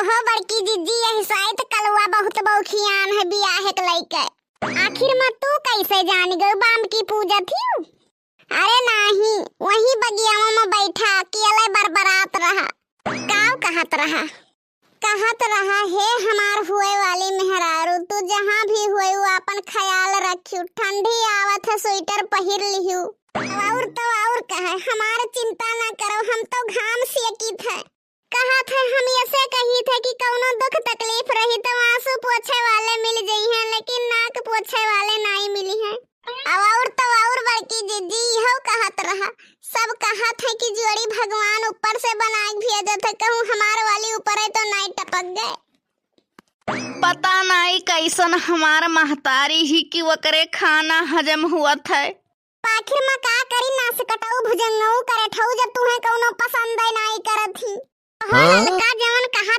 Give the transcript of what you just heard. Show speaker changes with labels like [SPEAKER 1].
[SPEAKER 1] हो बड़की जीजी यही शायद कलवा बहुत बौखियान है बियाह के लइके। आखिर में तू कैसे जान गई बाम की पूजा थी? अरे नहीं, वही बगियावा में बैठा अकेले बरबरात रहा। काव कहत रहा हे हमार हुए वाली मेहरारू, तू जहाँ भी हुए अपन ख्याल रखियो, ठंडी आवत है स्वेटर पहिर लिहियो। और कहे हमार चिंता ना करो, हम तो घाम सेकित है। कहा था हम ऐसे कही थे कि कौनो दुख तकलीफ रही तो आंसू पोछे वाले मिल जाई हैं, लेकिन नाक पोछे वाले नहीं मिली हैं। और बड़की जीजी हो कहत रहा, सब कहत है कि जोड़ी भगवान ऊपर से बना के भेजत है, कहूँ हमार वाली ऊपर है तो नहीं टपक गए।
[SPEAKER 2] पता नहीं कैसन हमार महतारी ही कि वकरे खाना हजम हुआ था।
[SPEAKER 1] आखिर में का करी, नास कटाऊ भुजंगऊ करे ठऊ जब तुम्हें कौनो पसंद नहीं करत ही। हो ललका जवन कहा